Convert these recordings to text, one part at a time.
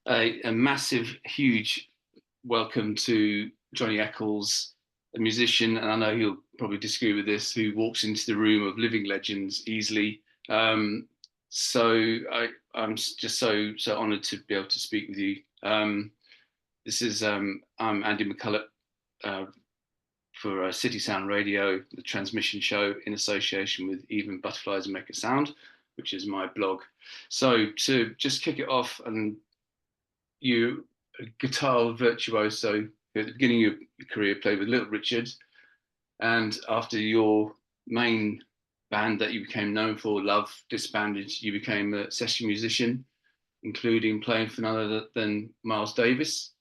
A massive, huge welcome to Johnny Echols, a musician, and I know he'll probably disagree with this, who walks into the room of living legends easily. Um, I'm just so honoured to be able to speak with you. I'm Andy McCulloch uh, for City Sound Radio, the transmission show in association with Even Butterflies Make a Sound, which is my blog. So to just kick it off, and you a guitar virtuoso at the beginning of your career, played with Little Richard, and after your main band that you became known for, Love, disbanded, you became a session musician, including playing for none other than Miles Davis.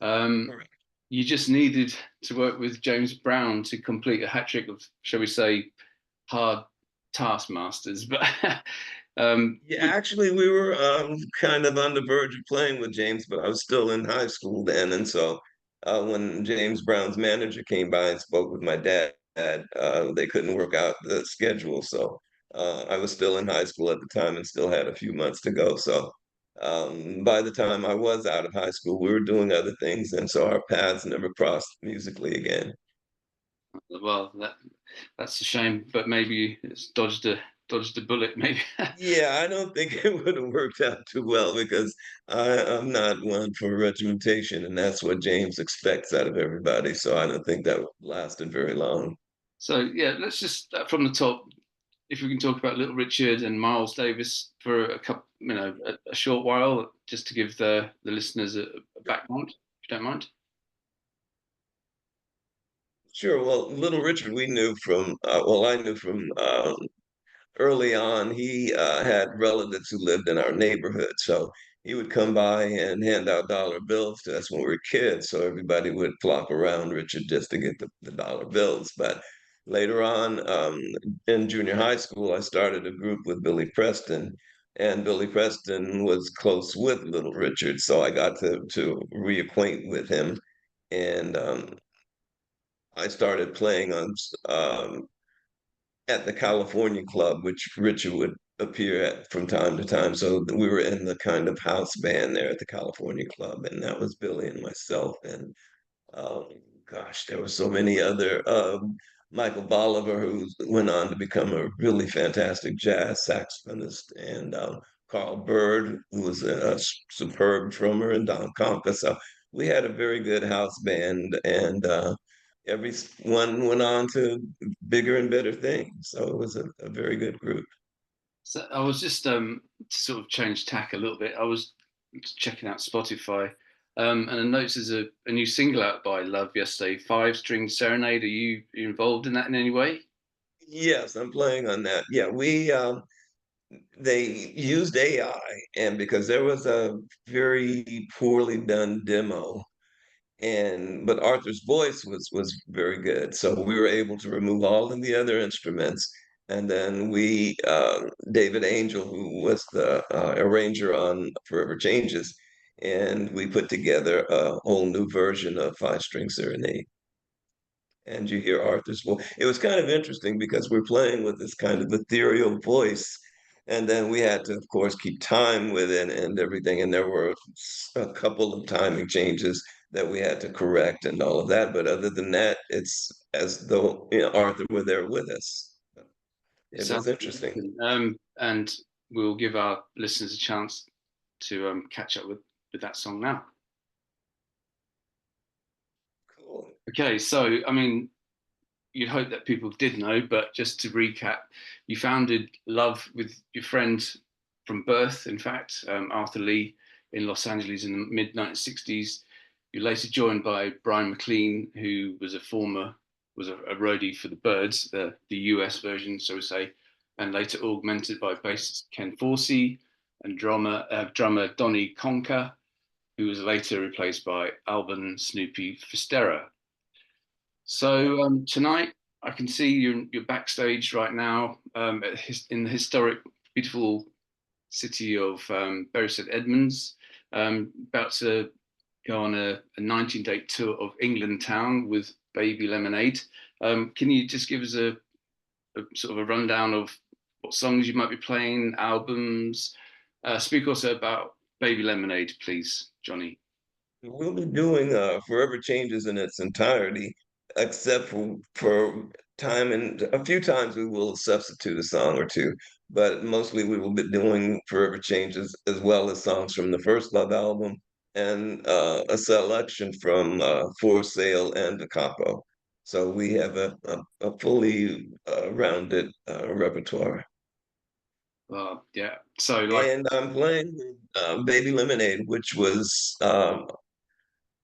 Um, Correct. you just needed to work with James Brown to complete a hat trick of, shall we say, hard taskmasters. But Yeah, actually, we were kind of on the verge of playing with James, but I was still in high school then. And so when James Brown's manager came by and spoke with my dad, they couldn't work out the schedule. So I was still in high school at the time and still had a few months to go. So by the time I was out of high school, we were doing other things. And so our paths never crossed musically again. well, that's a shame. But maybe it's dodged a bullet. Maybe. Yeah, I don't think it would have worked out too well because I'm not one for regimentation, and that's what James expects out of everybody. So I don't think that lasted very long. So yeah, let's just from the top, if we can talk about Little Richard and Miles Davis for a couple, a short while, just to give the listeners a background, if you don't mind. Sure. Well, Little Richard, we knew from, well, I knew from early on. He had relatives who lived in our neighborhood. So he would come by and hand out dollar bills to us when we were kids. So everybody would flock around Richard just to get the dollar bills. But later on, in junior high school, I started a group with Billy Preston. And Billy Preston was close with Little Richard. So I got to reacquaint with him. And I started playing on at the California Club, which Richard would appear at from time to time. So we were in the kind of house band there at the California Club, and that was Billy and myself. And um, gosh, there were so many other. Michael Bolivar, who went on to become a really fantastic jazz saxophonist, and Carl Bird, who was a superb drummer, and Don Conca. So we had a very good house band, and everyone went on to bigger and better things. So it was a very good group. So I was just to sort of change tack a little bit. I was checking out Spotify, and I noticed there's a new single out by Love yesterday, Five String Serenade. Are you involved in that in any way? Yes, I'm playing on that. Yeah, we they used AI, and because there was a very poorly done demo, and but Arthur's voice was very good, so we were able to remove all of the other instruments, and then we David Angel, who was the arranger on Forever Changes, and we put together a whole new version of Five String Serenade. And you hear Arthur's voice. It was kind of interesting because we're playing with this kind of ethereal voice, and then we had to, of course, keep time with it and everything. And there were a couple of timing changes that we had to correct and all of that. But other than that, it's as though Arthur were there with us. It It sounds was interesting. amazing. And we'll give our listeners a chance to catch up with that song now. Cool. Okay, so I mean, you'd hope that people did know, but just to recap, you founded Love with your friend from birth, in fact, Arthur Lee in Los Angeles in the mid 1960s. You're later joined by Brian McLean, who was a roadie for the Byrds, the US version, so to say, and later augmented by bassist Ken Forsey and drummer Donnie Conker, who was later replaced by Alban Snoopy Fisterra. So tonight, I can see you're backstage right now in the historic, beautiful city of Bury St Edmunds, about to go on a 19-day tour of England town with Baby Lemonade. Can you just give us a sort of a rundown of what songs you might be playing, albums? Speak also about Baby Lemonade, please, Johnny. We'll be doing Forever Changes in its entirety, except for time, and a few times we will substitute a song or two, but mostly we will be doing Forever Changes as well as songs from the first Love album and a selection from For Sale and Da Capo. So we have a fully rounded repertoire. Yeah. So like, And I'm playing with Baby Lemonade, which was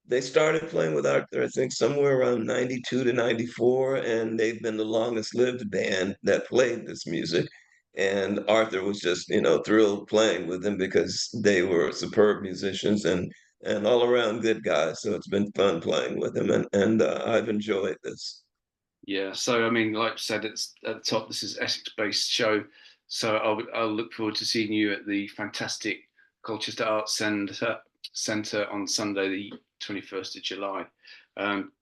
they started playing with Arthur, I think, somewhere around 92 to 94, and they've been the longest lived band that played this music. And Arthur was just, thrilled playing with them because they were superb musicians and all around good guys. So it's been fun playing with them, and I've enjoyed this. yeah. So I mean, like I said, it's at the top. This is Essex-based show, so I'll look forward to seeing you at the fantastic Colchester Arts Centre on Sunday, the 21st of July.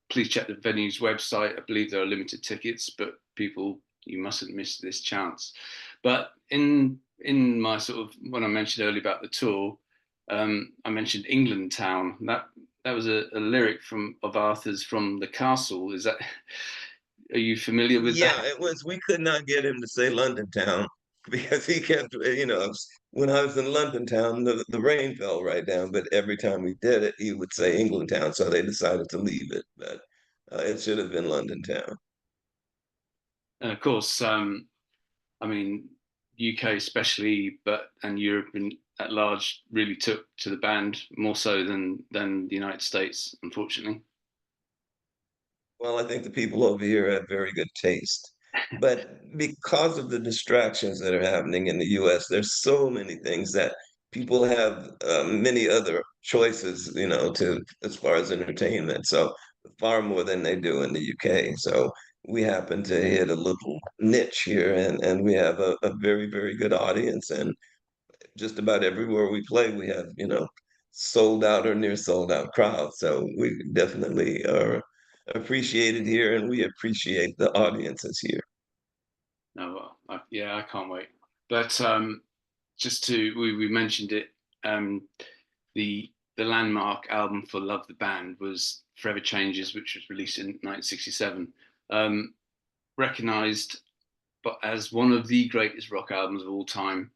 Please check the venue's website. I believe there are limited tickets, but people, you mustn't miss this chance. But in my sort of when I mentioned earlier about the tour, I mentioned England Town. That was a lyric from of Arthur's from the Castle. Is that are you familiar with that? Yeah, it was. We could not get him to say London Town because he kept, when I was in London Town, the rain fell right down. But every time we did it, he would say England Town. So they decided to leave it. But it should have been London Town. And of course, I mean, UK especially, but and Europe at large really took to the band more so than the United States, unfortunately. Well, I think the people over here have very good taste. But because of the distractions that are happening in the US, there's so many things that people have many other choices, to as far as entertainment. So far more than they do in the UK. So we happen to hit a little niche here and we have a very, very good audience. And just about everywhere we play, we have, sold out or near sold out crowds. So we definitely are appreciated here and we appreciate the audiences here. No, well, yeah, I can't wait. But just to we mentioned it, um, the landmark album for Love the Band was Forever Changes, which was released in 1967. Recognized but as one of the greatest rock albums of all time.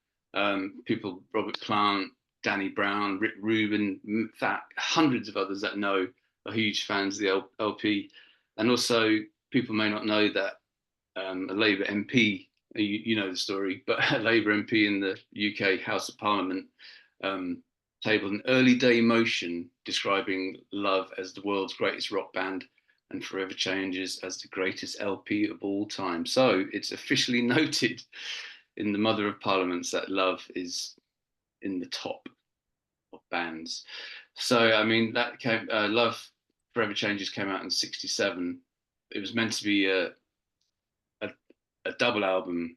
People, Robert Plant, Danny Brown, Rick Rubin, in fact, hundreds of others that know are huge fans of the LP. And also, people may not know that a Labour MP, you know the story, but a Labour MP in the UK House of Parliament um, tabled an early day motion describing Love as the world's greatest rock band and Forever Changes as the greatest LP of all time. So it's officially noted in the Mother of Parliaments that Love is in the top of bands. So I mean that came Love Forever Changes came out in '67. It was meant to be a, a double album,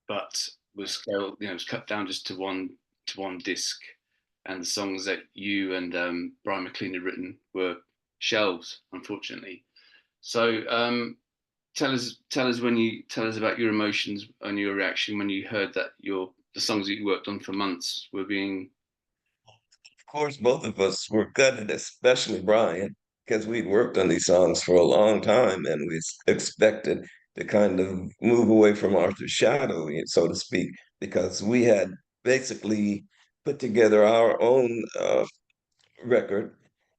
but was scaled, was cut down just to one disc, and the songs that you and Brian McLean had written were shelved, unfortunately. So tell us when you tell us about your emotions and your reaction when you heard that the songs that you worked on for months were being. Of course, both of us were gutted, especially Brian, because we'd worked on these songs for a long time and we expected to kind of move away from Arthur's shadow, so to speak, because we had basically put together our own record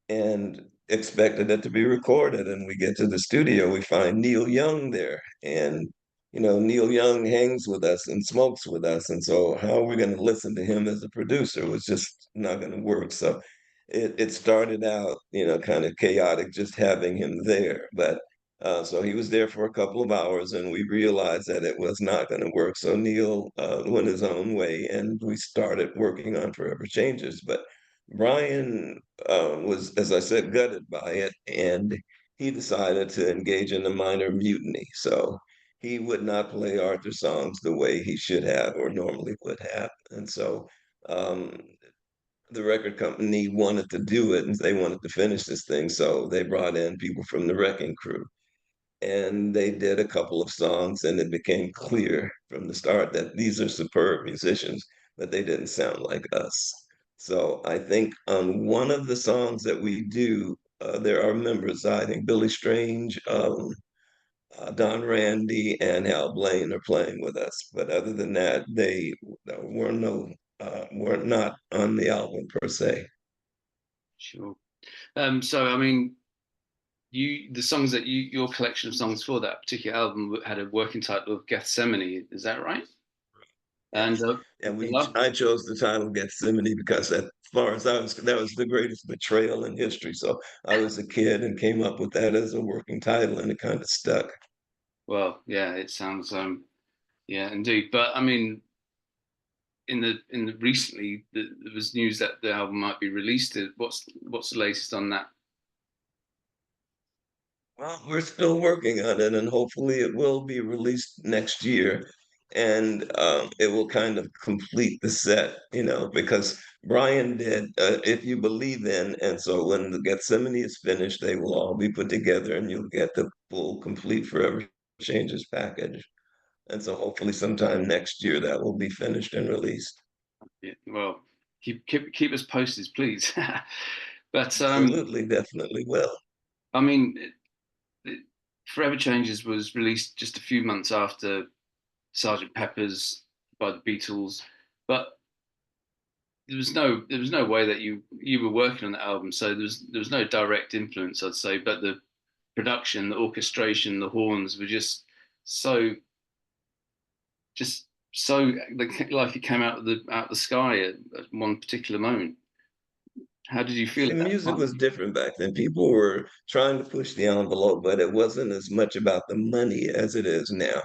and expected it to be recorded. And we get to the studio, we find Neil Young there. And, Neil Young hangs with us and smokes with us. And so, how are we going to listen to him as a producer? It was just not going to work. So, it started out, kind of chaotic just having him there. But so he was there for a couple of hours and we realized that it was not going to work. So Neil went his own way and we started working on Forever Changes. But Brian was, as I said, gutted by it, and he decided to engage in a minor mutiny. So he would not play Arthur songs the way he should have or normally would have. And so um, the record company wanted to do it and they wanted to finish this thing. So they brought in people from the Wrecking Crew and they did a couple of songs, and it became clear from the start that these are superb musicians, but they didn't sound like us. So I think on one of the songs that we do, there are members. I think Billy Strange, Don Randy, and Hal Blaine are playing with us. But other than that, they were no were not on the album per se. Sure. So I mean, the songs that your collection of songs for that particular album had a working title of Gethsemane. Is that right? And Yes, and the love. I chose the title Gethsemane because, as far as I was, that was the greatest betrayal in history. So I was a kid and came up with that as a working title, and it kind of stuck. Well, yeah, it sounds yeah, indeed. But I mean, in the recently there was news that the album might be released. What's the latest on that? Well, we're still working on it, and hopefully it will be released next year. And it will kind of complete the set, because Brian did If You Believe In. And so when the Gethsemane is finished, they will all be put together and you'll get the full, complete Forever Changes package. And so hopefully sometime next year that will be finished and released. Yeah, well, keep us posted, please. But Absolutely, definitely will. I mean, Forever Changes was released just a few months after Sergeant Pepper's by the Beatles, but there was no way that you were working on the album, so there was no direct influence, I'd say. But the production, the orchestration, the horns were just so like it came out of the sky at one particular moment. How did you feel The at that music time? was different back then. People were trying to push the envelope, but it wasn't as much about the money as it is now.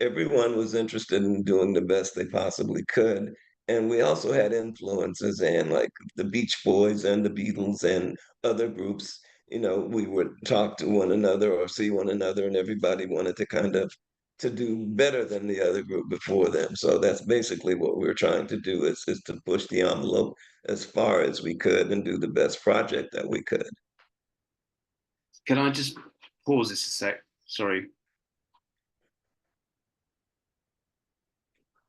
Everyone was interested in doing the best they possibly could. And we also had influences and like the Beach Boys and the Beatles and other groups. We would talk to one another or see one another, and everybody wanted to kind of to do better than the other group before them. So that's basically what we were trying to do is to push the envelope as far as we could and do the best project that we could. Can I just pause this a sec? Sorry.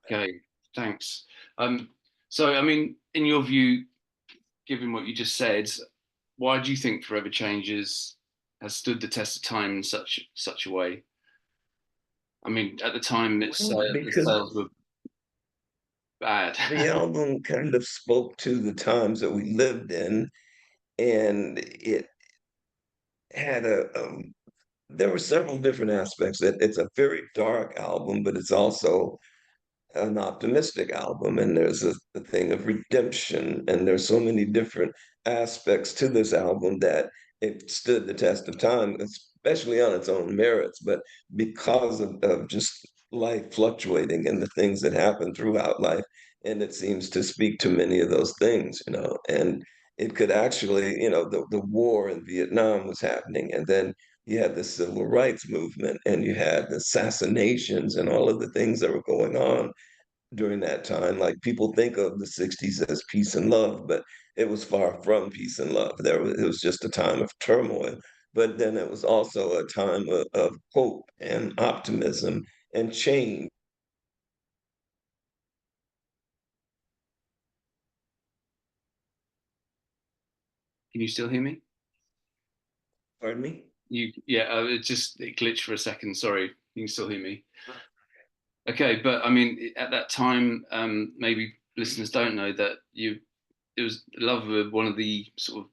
Okay, thanks. Um, so, I mean, in your view, given what you just said, why do you think Forever Changes has stood the test of time in such a way? I mean, at the time, Well, the because sales were bad. the album kind of spoke to the times that we lived in, and it had there were several different aspects. It's a very dark album, but it's also an optimistic album, and there's a thing of redemption, and there's so many different aspects to this album that it stood the test of time, especially on its own merits, but because of just life fluctuating and the things that happen throughout life. And it seems to speak to many of those things, and it could actually, the war in Vietnam was happening, and then you had the civil rights movement, and you had the assassinations and all of the things that were going on during that time. Like people think of the 60s as peace and love, but it was far from peace and love. It was just a time of turmoil. But then it was also a time of hope and optimism and change. Can you still hear me? Pardon me? Yeah, it glitched for a second. Sorry, you can still hear me. Okay, but I mean, at that time, maybe listeners don't know that it was love of one of the sort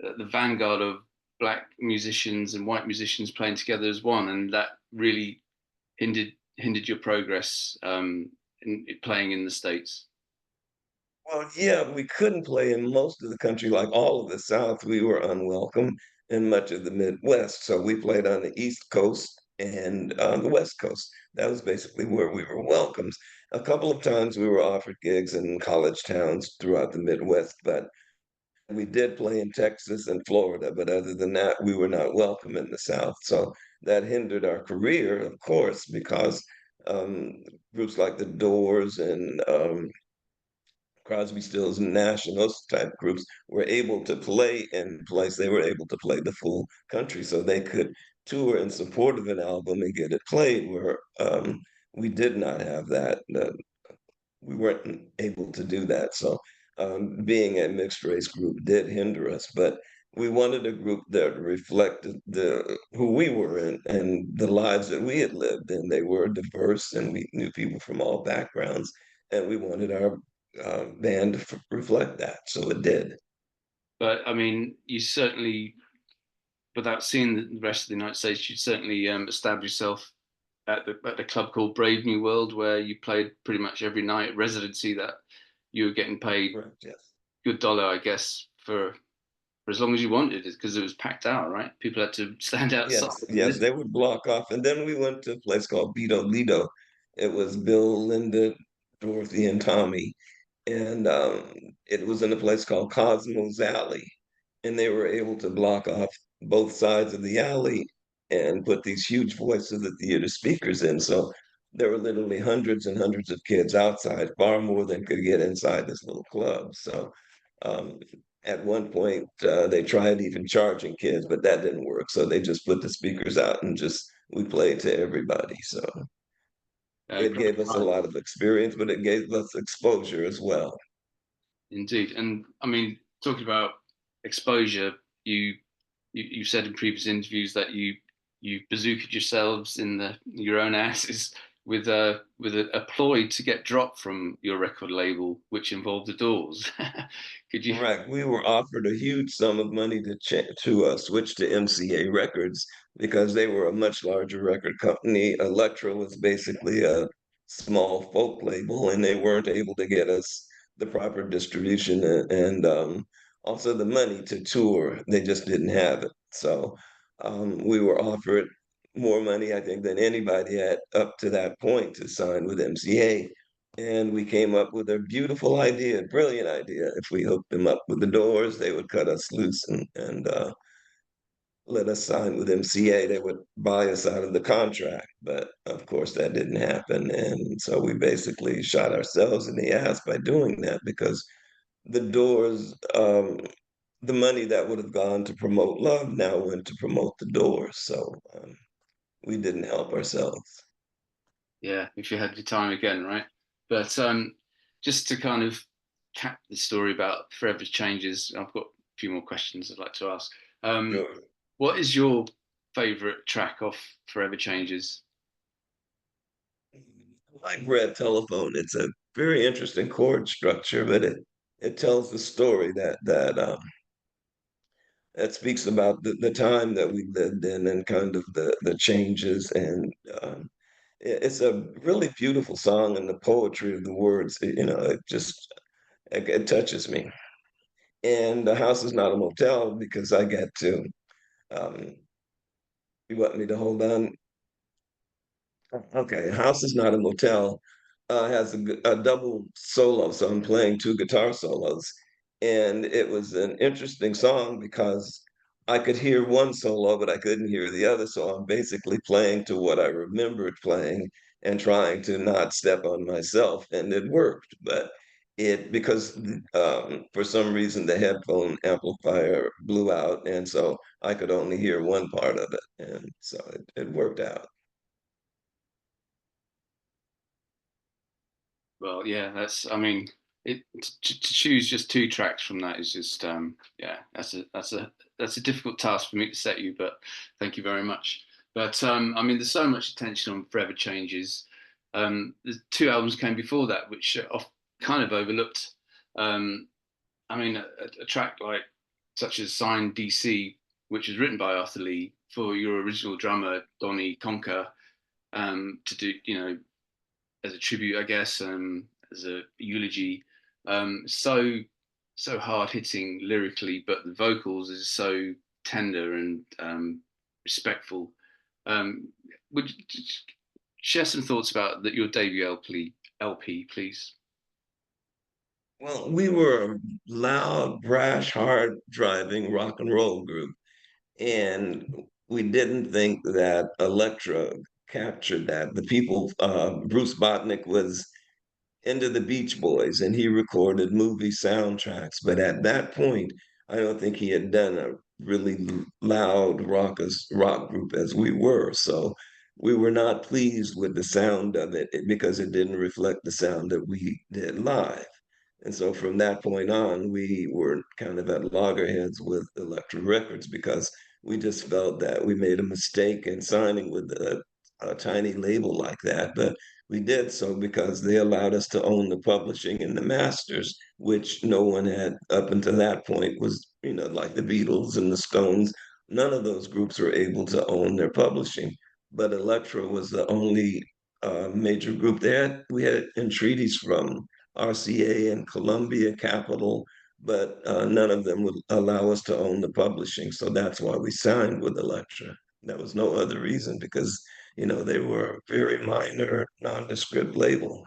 of the vanguard of black musicians and white musicians playing together as one, and that really hindered your progress in playing in the States. Well, yeah, we couldn't play in most of the country, like all of the South. We were unwelcome in much of the Midwest. So we played on the East Coast and on the West Coast. That was basically where we were welcomed. A couple of times we were offered gigs in college towns throughout the Midwest, but we did play in Texas and Florida. But other than that, we were not welcome in the South. So that hindered our career, of course, because um, groups like the Doors and Crosby, Stills, and Nash, and those type groups were able to play in place. They were able to play the full country, so they could tour in support of an album and get it played. Where we did not have that. We weren't able to do that. So being a mixed race group did hinder us, but we wanted a group that reflected the who we were and the lives that we had lived. And they were diverse, and we knew people from all backgrounds, and we wanted our band to reflect that. So it did. But I mean, you certainly, without seeing the rest of the United States, you certainly established yourself at the club called Brave New World, where you played pretty much every night residency that you were getting paid Correct. Yes. good dollar, I guess, for as long as you wanted it because it was packed out, right? People had to stand outside Yes, and yes, listen. they would block off. And then we went to a place called Vito Lido. It was Bill, Linda, Dorothy, and Tommy. And it was in a place called Cosmo's Alley. And they were able to block off both sides of the alley and put these huge voice of the theater speakers in. So there were literally hundreds and hundreds of kids outside, far more than could get inside this little club. So um, at one point, they tried even charging kids, but that didn't work. So they just put the speakers out and just we played to everybody. So it Great gave us a time, lot of experience, but it gave us exposure as well. indeed. And I mean, talking about exposure, you said in previous interviews that you bazookaed yourselves in your own asses with a ploy to get dropped from your record label, which involved the Doors. Could you? Correct. We were offered a huge sum of money to switch to MCA Records because they were a much larger record company. Elektra was basically a small folk label, and they weren't able to get us the proper distribution and also the money to tour. They just didn't have it. So we were offered more money, I think, than anybody had up to that point to sign with MCA. And we came up with a beautiful idea, brilliant idea. If we hooked them up with the Doors, they would cut us loose and let us sign with MCA. They would buy us out of the contract. But of course, that didn't happen. And so we basically shot ourselves in the ass by doing that because the Doors, the money that would have gone to promote Love now went to promote the Doors. So we didn't help ourselves. Yeah, if you had your time again, right? But just to kind of cap the story about Forever Changes, I've got a few more questions I'd like to ask. Um, Sure. what is your favorite track off Forever Changes? Like Red Telephone, it's a very interesting chord structure, but it tells the story that speaks about the time that we lived in and kind of the changes. And it's a really beautiful song, and the poetry of the words, it just it touches me. And the house is not a motel because I get to. Um, you want me to hold on? Okay, House is Not a Motel has a double solo, so I'm playing two guitar solos. And it was an interesting song because I could hear one solo, but I couldn't hear the other. So I'm basically playing to what I remembered playing and trying to not step on myself. And it worked, but because for some reason the headphone amplifier blew out. And so I could only hear one part of it. And so it worked out. Well, yeah, I mean, to choose just two tracks from that is just, yeah, that's a difficult task for me to set you, but thank you very much. But I mean, there's so much attention on Forever Changes. The two albums came before that, which are kind of overlooked. Um, I mean, a track like such as Sign DC, which was written by Arthur Lee for your original drummer Donnie Conker, to do, as a tribute, I guess, as a eulogy. So hard hitting lyrically, but the vocals is so tender and respectful. Um, would you share some thoughts about your debut LP, please? Well, we were a loud, brash, hard driving rock and roll group. And we didn't think that Elektra captured that. The people, Bruce Botnick was into the Beach Boys and he recorded movie soundtracks. But at that point, I don't think he had done a really loud rock group as we were. So we were not pleased with the sound of it because it didn't reflect the sound that we did live. And so from that point on, we were kind of at loggerheads with Elektra Records because we just felt that we made a mistake in signing with a tiny label like that. But we did so because they allowed us to own the publishing and the masters, which no one had up until that point was, like the Beatles and the Stones. None of those groups were able to own their publishing. But Elektra was the only major group. We had entreaties from RCA and Columbia Capital, but none of them would allow us to own the publishing. So that's why we signed with Elektra. There was no other reason because, they were a very minor, nondescript label.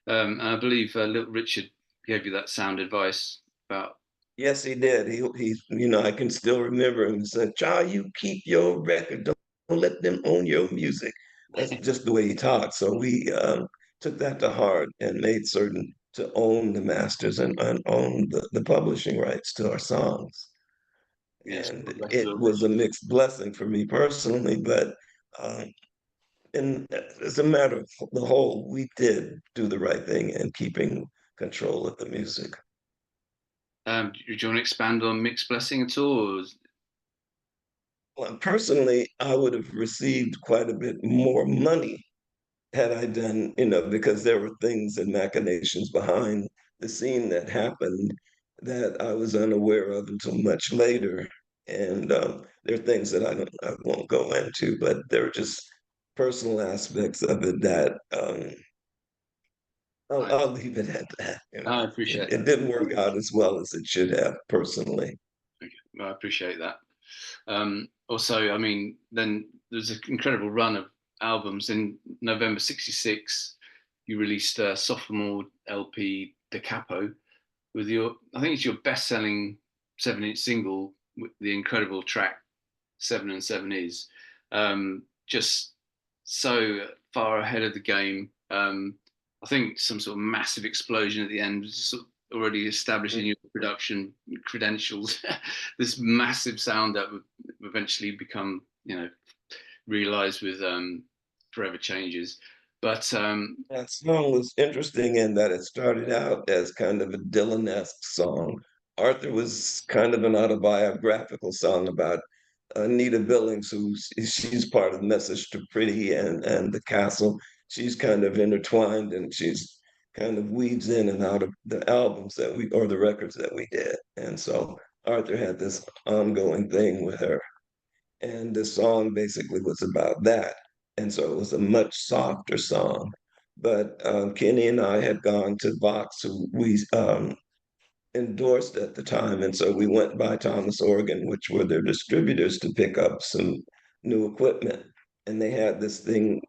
And I believe Little Richard gave you that sound advice about. Yes, he did. I can still remember him. He said, "Child, you keep your record. Don't let them own your music." That's just the way he talked. So we took that to heart and made certain to own the masters and own the publishing rights to our songs. Yes, And God bless it Little was a Richard. mixed blessing for me personally, but um, and as a matter of the whole, we did do the right thing in keeping control of the music. Do you want to expand on mixed blessing at all? Well, personally, I would have received quite a bit more money had I done, because there were things and machinations behind the scene that happened that I was unaware of until much later. And there are things that I won't go into, but there are just personal aspects of it that I, I'll leave it at that. I appreciate It that. didn't work out as well as it should have personally. Okay. Well, I appreciate that. Also, I mean, then there's an incredible run of albums. In November '66, you released a sophomore LP, Da Capo, with I think it's your best-selling 7-inch single, with the incredible track Seven and Seven is. Just so far ahead of the game. I think some sort of massive explosion at the end was sort of already establishing your production credentials. This massive sound that would eventually become, realized with Forever Changes. But That song was interesting in that it started out as kind of a Dylan-esque song. Arthur was kind of an autobiographical song about Anita Billings, she's part of Message to Pretty and the Castle. She's kind of intertwined and she's kind of weaves in and out of the albums that we or the records that we did. And so Arthur had this ongoing thing with her. And the song basically was about that. And so it was a much softer song. But Kenny and I had gone to Vox, who we endorsed at the time. And so we went by Thomas Organ, which were their distributors, to pick up some new equipment. And they had this thing,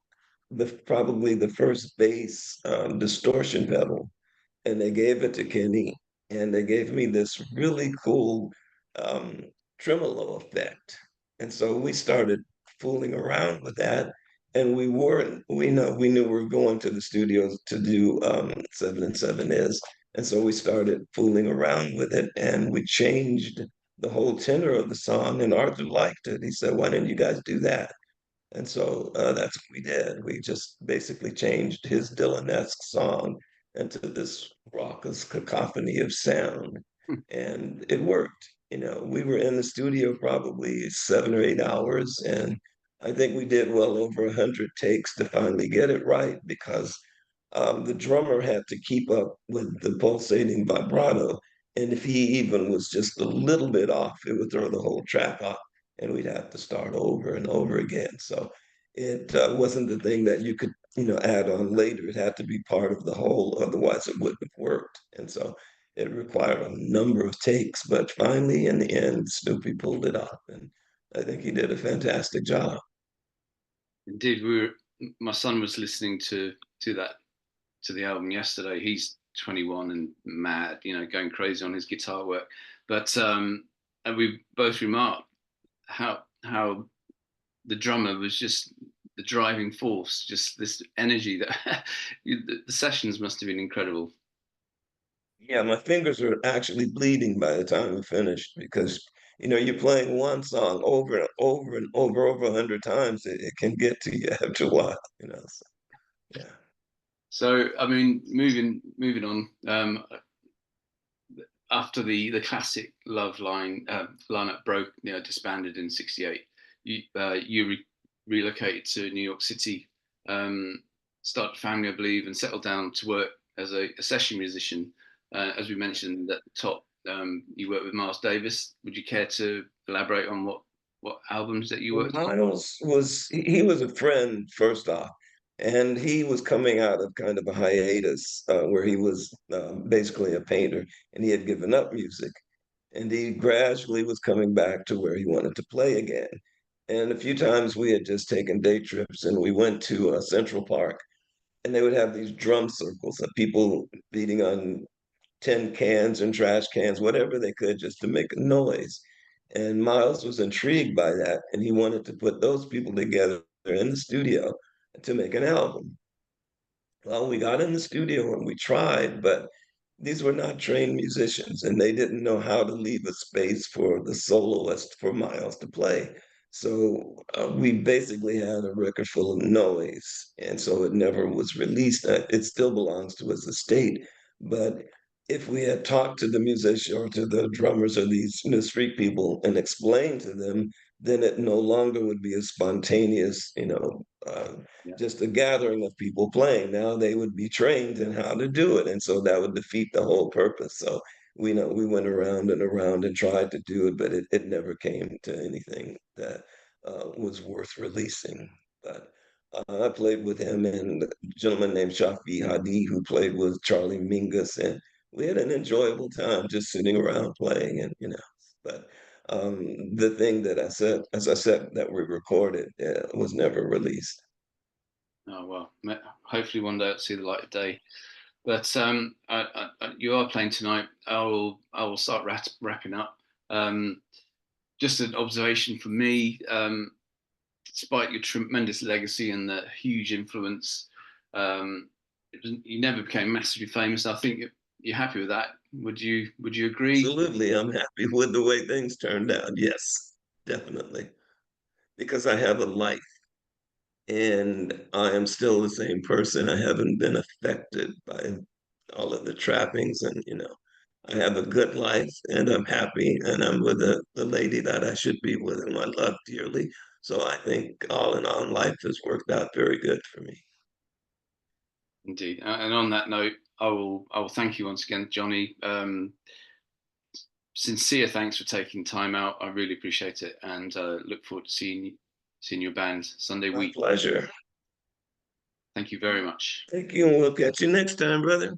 probably the first bass distortion pedal, and they gave it to Kenny, and they gave me this really cool um, tremolo effect. And so we started fooling around with that, and we knew we were going to the studios to do Seven and Seven is, and so we started fooling around with it, and we changed the whole tenor of the song, and Arthur liked it. He said, "Why didn't you guys do that?" And so that's what we did. We just basically changed his Dylan-esque song into this raucous cacophony of sound. And it worked. We were in the studio probably 7 or 8 hours, and I think we did well over 100 takes to finally get it right because the drummer had to keep up with the pulsating vibrato. And if he even was just a little bit off, it would throw the whole track off and we'd have to start over and over again. So it wasn't the thing that you could, add on later. It had to be part of the whole, otherwise it wouldn't have worked. And so it required a number of takes, but finally, in the end, Snoopy pulled it off, and I think he did a fantastic job. indeed, my son was listening to that to the album yesterday. He's 21 and mad, going crazy on his guitar work. But and we both remarked how the drummer was just the driving force, just this energy that the sessions must have been incredible. Yeah, my fingers were actually bleeding by the time we finished because you're playing one song over and over and over 100 times. It can get to you after a while. So, yeah. So I mean, moving on. After the classic Love line lineup broke, disbanded in '68, you relocated to New York City, started a family, I believe, and settled down to work as a session musician. As we mentioned at the top, you worked with Miles Davis. Would you care to elaborate on what albums that you Well, worked on? Miles was he was a friend first off, and he was coming out of kind of a hiatus where he was basically a painter, and he had given up music, and he gradually was coming back to where he wanted to play again. And a few times we had just taken day trips, and we went to Central Park, and they would have these drum circles of people beating on tin cans and trash cans, whatever they could, just to make a noise. And Miles was intrigued by that, and he wanted to put those people together in the studio to make an album. Well, we got in the studio and we tried, but these were not trained musicians and they didn't know how to leave a space for the soloist for Miles to play. So we basically had a record full of noise. And so it never was released. It still belongs to his estate. But if we had talked to the musician or to the drummers or these street people and explained to them, then it no longer would be a spontaneous, Yeah. just a gathering of people playing. Now they would be trained in how to do it, and so that would defeat the whole purpose. So we went around and tried to do it, but it never came to anything that was worth releasing. But I played with him and a gentleman named Shafi Hadi who played with Charlie Mingus, and we had an enjoyable time just sitting around playing, and but the thing that I said, as I said, that we recorded was never released. Oh well, hopefully one day it'll see the light of day. But you are playing tonight. I will start wrapping up. Um, just an observation from me. Despite your tremendous legacy and the huge influence, um, you never became massively famous. I think you're happy with that. Would you agree? Absolutely, I'm happy with the way things turned out. Yes, definitely, because I have a life and I am still the same person. I haven't been affected by all of the trappings, and I have a good life and I'm happy and I'm with the lady that I should be with and I love dearly. So I think all in all, life has worked out very good for me. Indeed. And on that note, I will thank you once again, Johnny. Sincere thanks for taking time out. I really appreciate it, and look forward to seeing your band Sunday My week. pleasure. Thank you very much. Thank you, and we'll catch you next time, brother.